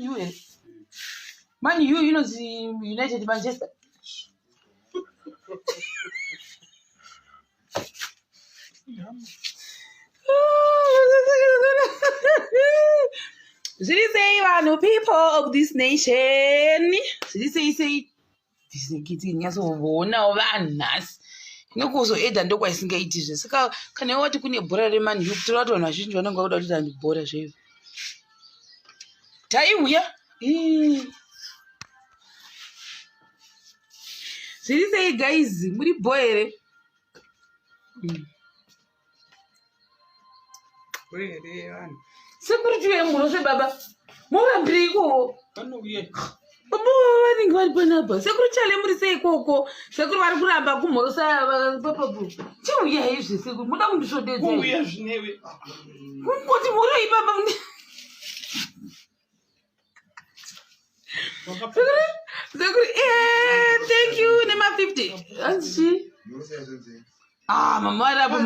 U. Man U, you know the United Manchester. Should he say, no people of this nation? Should he say, this is getting us over now, us. No kuzo eda ndo kwasingaiti zve saka kana wati kune bhora remani yu kutora vanhu vazhinji vanenge vauda kuti ndi bhora zveizvo taiuya zviri sei guys muri bho here vanhu sekuri tiuye munose baba murambiriko vanenge vari panapa sekuri chale muri sei ikoko sekuri vari kuramba kumhorosa papapo chiuya izvi sekuri muda kundisvodedzauya zvinewe kungoti muri ipapa sekuri thank you nema 50 anzi mama arapo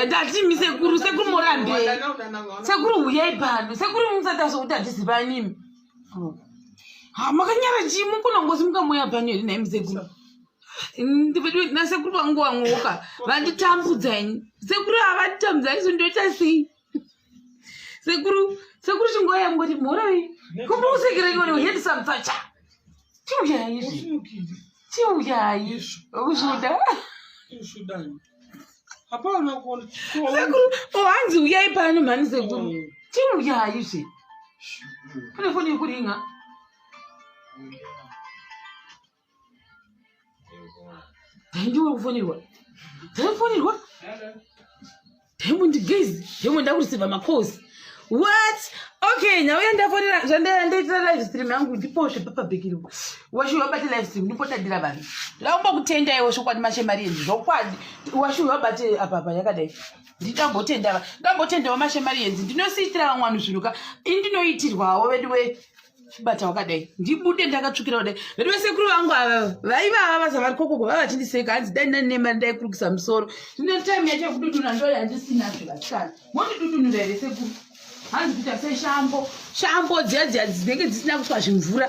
ndati sekuru murambe sekuru uyai pano sekuru musati azokuti hatizivanimi makanyara chimu kunongozi mukamuya pano here naimi sekuru nasekuru vangu vamwoka vanditambudzai sekuru havatitambudzai sondoita sei sekuru chingoya mungoti mhoroi kumbousekerekone handsome tacha chiuyai ushuda sekuru hanzi uyai pano mhani sekuru chiuyai zve kune foni yekuringa ndiwe kufonirwa taifonirwa taimundigezi ndenda kurisivha makosi what okay nyauya ndafonera zvandaitira live stream yangu ndiposve papabhekiro washuwa wabate live stream ndipotadira vanhu ndaumba kutenda iwo shokwadi mashemari enzi zvokwadi washuwa wabate apapa yakadai ndambotendawo mashemari enzi ndinosiitira vamwe vanhu zviruka ini ndinoitirwawo vedu chibata wakadai ndibude ndakatsvukira kudai vedu vesekuru vangu ava vaivava basa vari kokoko vava vachindiseka hanzi dai ndanemari ndaikurukisa musoro zvino time yacho yekududunha ndo handisinacho vasikana mondidudunhira here sekuru hanzi kuita seshambo dziya dzinenge dzisina kuswa zvimvura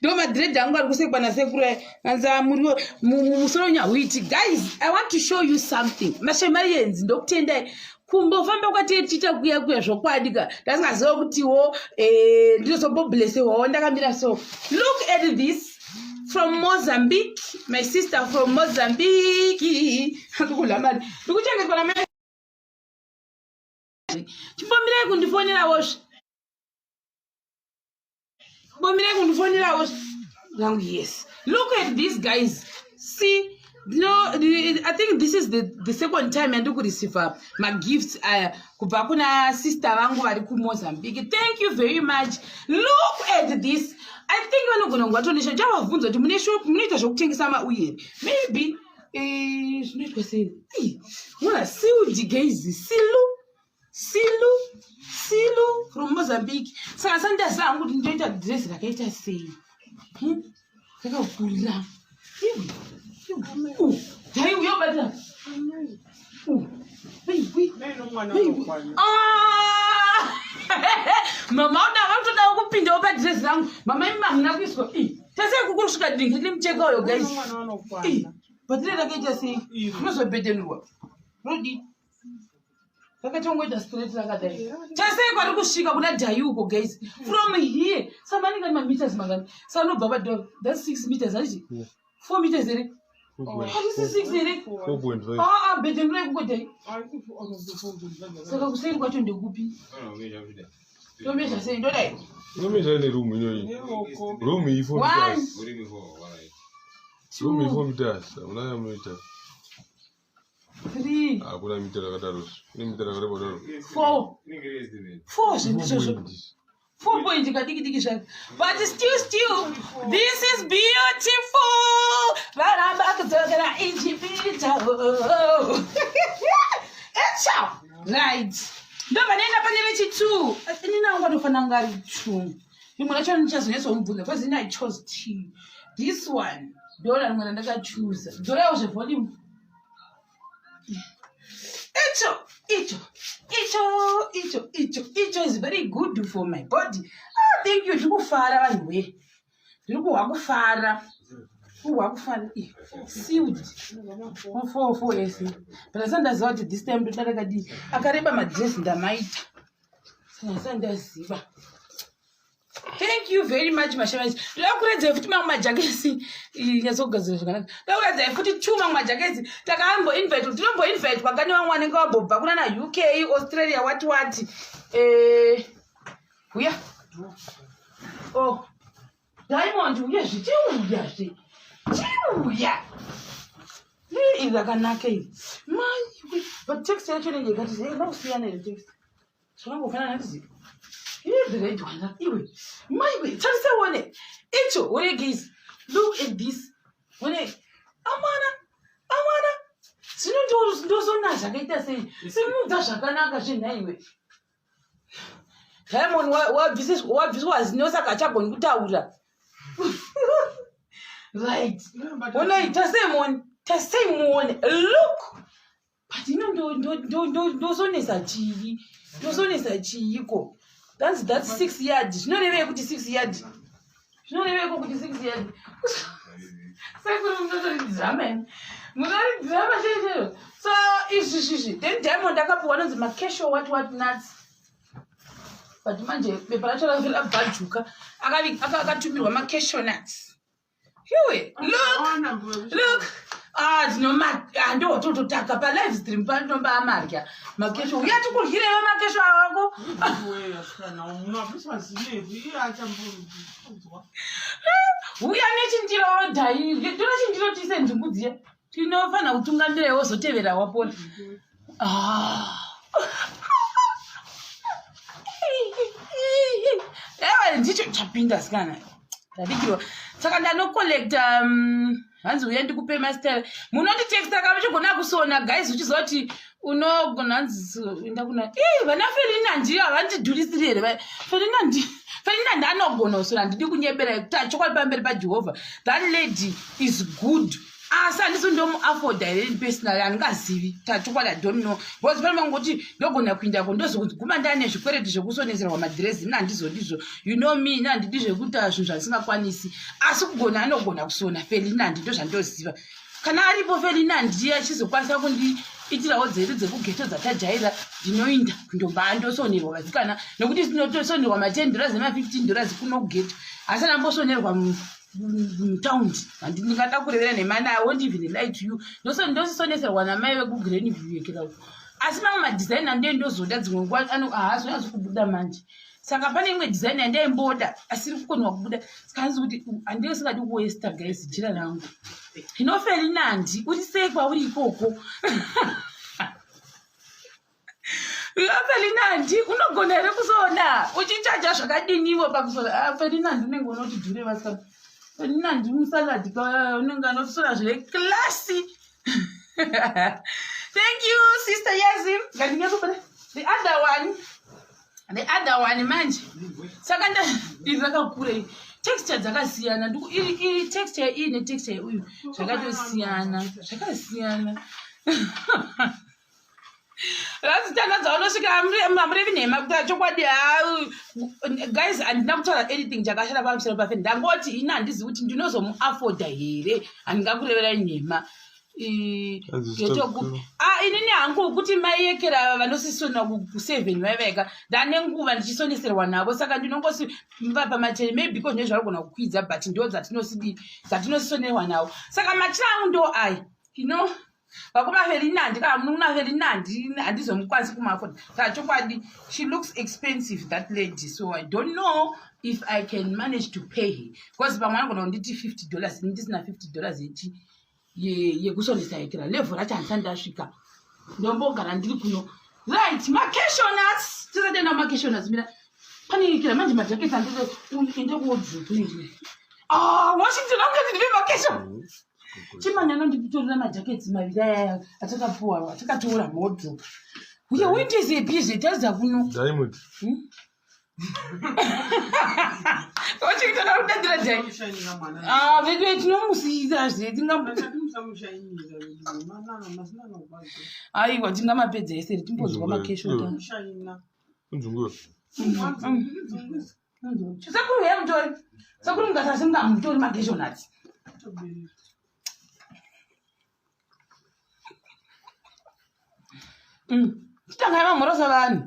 ndo madhiredhi angu ari kusekwa nasekuru hanzi muriwo musoro nyahwiti guys I want to show you something mashemari yenzi ndokutendai kumbofamba kwatetiita kuya zvokwadika ndasingaziva kutiwo ndinozomboblesewawo ndakamira so look at this from Mozambique my sister from Mozambique ndikulamani ndikuchengetwa na chimbomirai kundifonerawo now yes look at these guys see I think this is the second time andikureceive my gifts kubva kuna sister vangu vari kuMozambique thank you very much look at this I think vanogona ngwatonesha chavabvunza kuti munoita zvokutengesa mauyeri maybe zvinoitwa sei mona siudi guys silu from Mozambique saka sandazanga kuti ndoita dress rakaita sei rakakura uyobata mama udava kutodawo kupindawo padress rangu mama imamuna kuiswa tasei kukuru svika dingi tiri mucheka uyo guys batire rakaita sei rinozobhetenurwa rodi rakatongoita straight rakadai tasei kwari kusvika kuna dhayuko guys from here samaningani mameters mangani sanobva pador that's 6 meters haiti 4 meters here handisi 6 here bhetenura ikukodai saka kuseri kwacho ndekupi tomezha sei ndodai nomezha nerumu iyoyi rumu iyi 4 meters amuna meters 3 hakuna mita rakadaro ine mita rakareba daro 4 zvindizvozvo 4 point kadiki zvake but still this is beautiful varamba kudzokera Egypta echa right ndobva nenda pane vechi2 inini angu anofanira ngari 2 rimwe racho nichazonyatsomubvunza because I chose 2 this one ndora rimwe randakachuza ndorawo zvevolume icho Icho is very good for my body. Ah, thank you. Ndikufara vanhu we. Ndikufara. Sealed. 4 yes. But I send us out this time to Taragadi. Akareba madress ndamaita. Thank you very much, Mashamas. Lakuredza futi mamwe majaketi yazogadzira zvakanaka. Lakuredza futi 2 mamwe majaketi. Takambo invite, tinombo invite kwakani vamwe vanenge vabobva kuna na UK, Australia, what. Uya. Oh. Diamond uya zvichiuya zvi. Chiuya. Ini zvakanaka izvi. Mai, but text yacho nenge yakati kusiyana ne text. Zvakangofana nati iwe maiwe tarisa one icho one guys look at this one amana ndozona zvakaita sei simudza zvakanaka zvenhaiwe Diamond wabviswa zino saka achagoni kutaura right one tasei muone look but ndozonesa chiyiko that's 6 yards. Zvinorevei kuti 6 yards. So izvi then Diamond akapiwa nonzi makesho what nuts. But manje bepa racho rabhajuka akatumirwa makesho nuts. Look. Ndototaka pa live stream panotomba amarya makesho uyati kuryirewo makesho awako uya nechindiro dhairi ndinochinjiro tise ndimbudziye tinofana kutungamira wozotevera wapona ewe ndicho chapinda sikana ndadikirwa saka ndanokollecta hanzi uya ndikupe master munonditexta kama chigona kusona guys uchizoti unogona hanzi enda kuna vana Ferdinand havandidhurisiri here Ferdinand anogona kusona ndidi kunyebera chokwadi pamberi paJehovha that lady is good asi handisi ndomuafforda here personally handingazivi tachokwadi I don't know because pane mangoti ndogona kuindako ndozoguma ndane zvikwereti zvekusoneserwa madhirezi mna handizodizvo you know me nandidi zvekuita zvinhu zvandisingakwanisi asi kugona anogona kusona Ferdinand ndozvandoziva kana aripo Ferdinand ndiye achizokwanisa kundiitirawo dzeri dzekugeto dzatajaira ndinoinda kundomba ndosonerwa vasikana nokuti sinotosonerwa $10 $15 kuno kugeto asi ndambosonerwa mutaundi handingada kurevera nemana I won't even lie to you ndosisoneserwa namai vekugreen view yekerawo asi mamwe madizaina ndendozoda dzimwe nguva haasi unyazi kubuda manje saka pane imwe design yandaimboda asiri kukonwa kubuda sikanzi kuti handisingadi kuwesta guys jira rangu hino Ferdinand uri sekwa uri ikoko Ferdinand unogona here kusona uchichaja zvakadiniwo pakusona Ferdinand unenge unoti dhure vasikana Ferdinand musaladi unenge anotisona zvire classy. Thank you sister Yazim ngandingekubona the other one manje saka ndakakura texture dzakasiyana iri texture iyi netexture uyu zvakatosiyana razitandadza unosvika amurevi nhema kuti chokwadi guys handina kutaura anything chakashara pamusoro pafe ndangoti ini handizivi kuti ndinozomuafforda here handingakureverai nhema inini hangu kuti maiyekera vanosisona ku7 vaiveka ndane nguva ndichisoneserwa navo saka ndinongosiva pamateri maybe because nezvarigona kukwidza but ndo dzatinosisonерwa navo saka machira angu ndo ayi vakuma Ferdinand kana mununa Ferdinand handizomukwanisi kumaafforda saka chokwadi she looks expensive that lady so I don't know if I can manage to pay her because pamwe anogona kunditi $50 ndisina $50 yekusonesa yekera level racho handisati ndasvika ndombogara ndiri kuno right makeshonas tisatenda makeshonas mina pane yekera manje majaketi ende kuwardrobe Washington angati ndive makesho chimanyano ndipitorera majaketi maviri aya atakatora wardrobe uye windizepi zvitaridza kuno Diamond Washington aiwa tingamapedza ese timbonzwa makesho sakuru yemutori sakuru mungasasingamutori makesho nati titanga yavamhorosa vanhu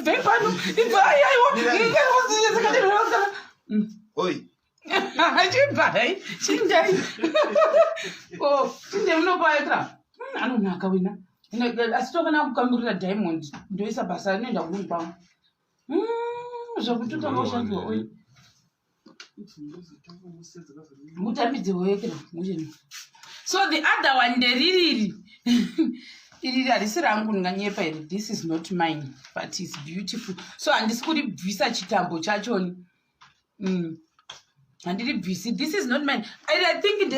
Vempano, e vai, aí, Oi. Vai, Chindai. Oh, Chindai, no boy, I don't know, Kawina. I still can come to the diamond. Do is a bassin in the wood bound. So we took a motion to oil. So the other one, the really. This is not mine, but it's beautiful. So and this could be visa chitambo chachoni. And this is not mine. I think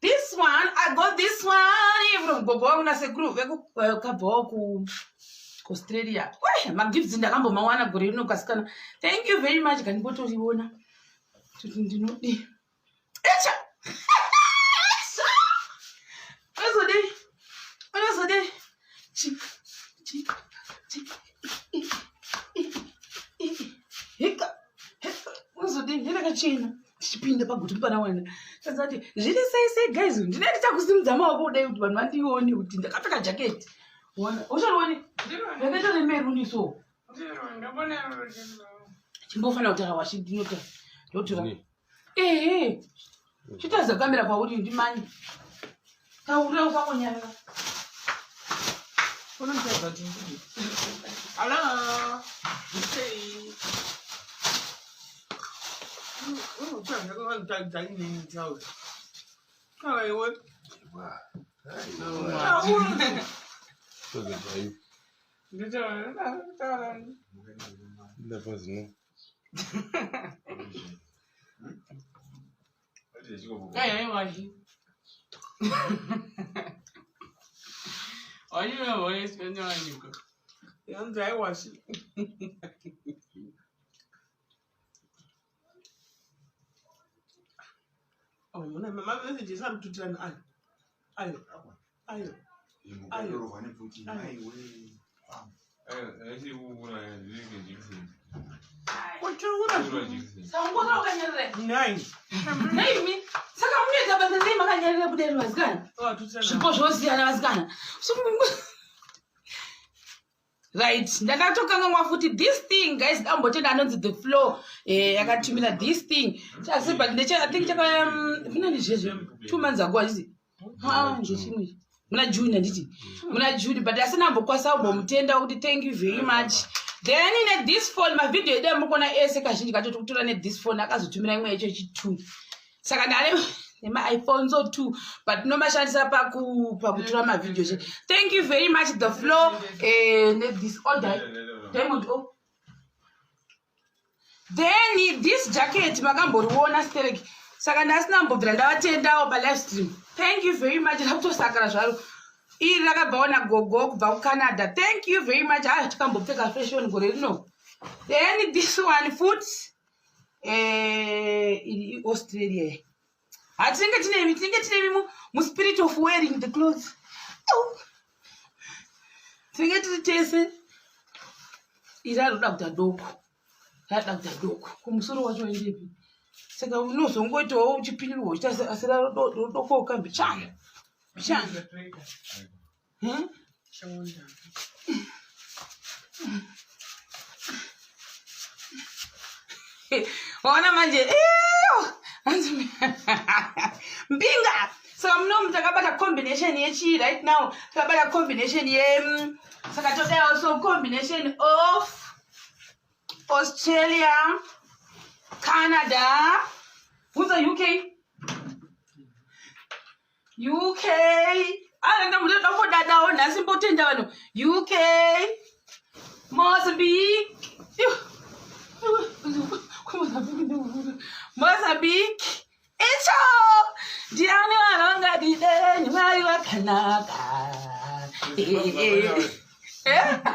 this one, I got this one from Bobo na Segru, Kaboku, Australia. Why? My gifts in the Gambo Mawana Gorino Cascana. Thank you very much. Can go to the owner to continue. Chipinda pagutumpana wana sasati zviri sei guys ndineti takusimudza maoko kudai kuti vanhu vandione kuti ndakapfeka jacket ona ucharoni ndakaita remeruni so chimbofana kutaura washidinota ndotura chitaza kamera kwauri ndimani taura ukakonyarara unontaza tindii ala Oh, my message is to turn I. Right, ndakatoka mwafuti this thing guys ambotenda anonzi the floor yakatumira this thing chase but I think chaka finani zvezvo 2 months ago achizi ndechimwe muna June anditi muna June but asina ambokwasa mutenda kuti thank you very much then in this phone my video ida mukona ese kazhinji katoti kutora ne this phone akazotumira imwe yacho chi2 saka ndale nema iPhones 2 but nomashandisa pakutora ma videos. Thank you very much the floor this order diamond then this jacket makamboriona sterek saka ndasina mbobvira ndavatenda pa live stream. Thank you very much rakutosakara zvaro iri rakabvaona gogo kubva kuCanada. Thank you very much tikambopfeka fashion gore rino. Then this one foot Australia. I think it's mu spirit of wearing the clothes. Think it taste. Ira ruda doko. Ruda doko. Kumusoro wacho ndipi. Saka unozongoitawo uchipinirwa uchita asira doko kambi changa. Changa. Changa. Ona manje mbinga so mno mtakabata combination yechi right now takabata combination ye saka today also combination of Australia, Canada, who's the UK anda muda dako dada ona simbo tenda wano UK, Mozambique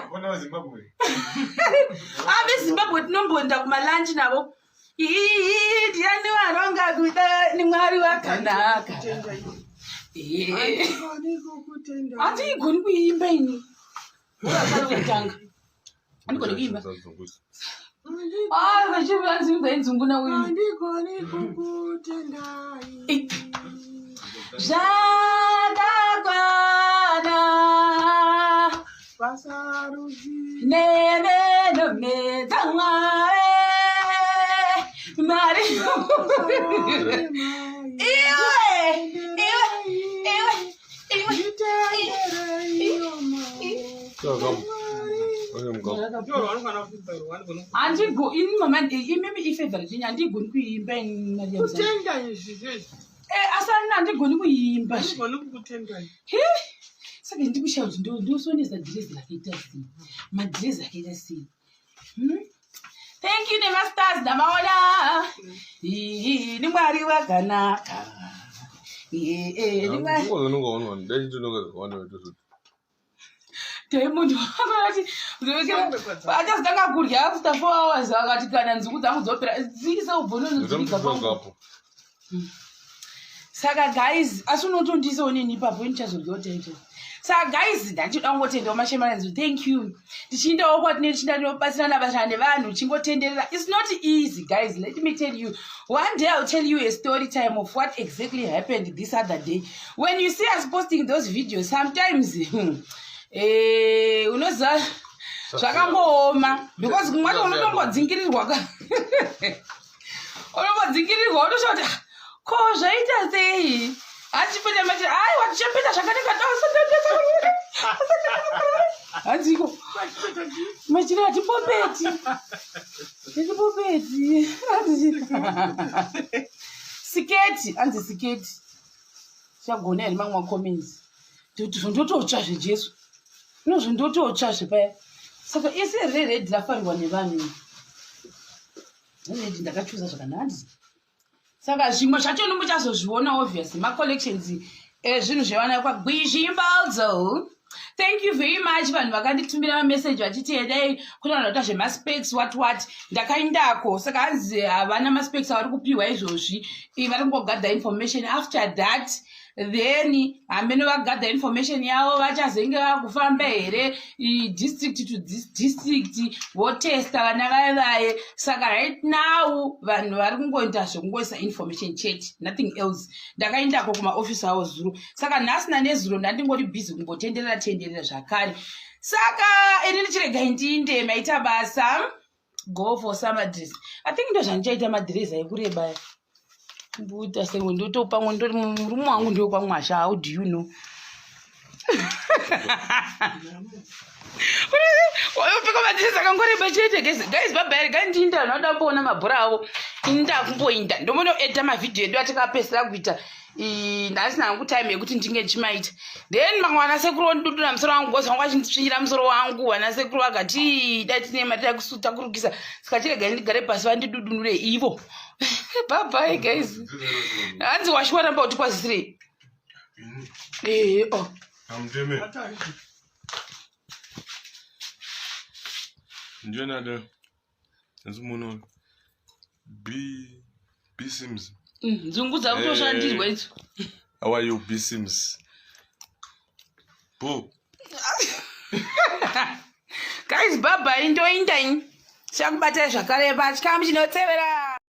Bona Zimbabwe. Zimbabwe tinombonda kumalanchi navo. Ndiani waronga kuita ni mwari wakanaka. Andigoni kuimba ini. Wakatanga. Andigoni kuimba. Vachivanzi mbendzungu na uyu. Andigoni kukutendai. Zvakakwana Vasaruzi. neveno medzamware mari imimi ifevaritini handigoni kuimba asana handigoni kuimba saka ndikushawa kuti ndosonesa dhirezi rakaita sei madhirezi akaita sei. Thank you nemasters ndamaona ni mwari wakanaka. Munhu achazitanga kurya after 4 hours akati kana nzungu dzangu dzopera dzikisa ubvonozodzika pangu. Saka guys asi unotondisawo neni ipapo nichazoryawo taita. Saka guys ndangotendawo mashemananzi thank you. Tichindawo kwatinenge tichindanobatsirana basa nevanhu chingotenderera. It's not easy guys, let me tell you. One day I'll tell you a story time of what exactly happened this other day. When you see us posting those videos sometimes unoza zvakangooma because kumwati unotombodzingiririrwa unombodzingirirwa unoshoti ko zvaita sei achipinda mati aiwa tichapinda zvakanaka hanziko machira atipopeti siketi hanzi siketi chagona here mamwe macomments ndotototshazve jesu nozvindototshazve paya saka isi redhi rafarirwa nevanhu redhi ndakachuza zvakanaka. Saka zvimwe zvacho nomuchazozviona obviously macollections ezvinhu zvevana kwagwizhimbaldzo. Thank you very much vanhu vakanditumira mamessage vachiti endai kuna vanhu vata zvemaspects what ndakaindako saka hanzi havana maspects avari kupiwa izvozvi vari kungogadha information. After that then hamene vagadha information yavo vachazenge vakufamba here district to district votesta vana vaye. Saka right now vanhu vari kungoita zvekungoisa information chete, nothing else. Ndakaindako kumaofisi avo zuro saka nhasina nezuro ndandingori busy kungotenderera zvakare. Saka ini ndichiregai ndiinde maita basa go for some address. I think ndo zvandichaita madhirezi aikureba mbuta sengo ndotopamwe ndori murume wangu ndopamwasha. How do you know? Wayopika madhirezi akangoreba chete guys babhari gandiinda noda kuona mabhora avo inda kumboinda ndomonoedha mavhidhiyo edu atakapesera kuita ndasina hangu time yekuti ndinge chimaita. Then mamwe vanasekuru ondudura musoro wangu gozi wangu achinditsvinyira musoro wangu. Vanasekuru vakati dai tine mari takurukisa saka chirega ndigare pasi vandidudunure ivo. Bye bye guys. Hanzi washwaramba kuti kwazisirei? Amdeme. Njena nzimuno B Sims. Nzungu dzakutoshandirwa idzo. How are you B Sims? Boo. Guys bye bye ndoinda ini. Shakubatai zvakare patya muchinotsevera.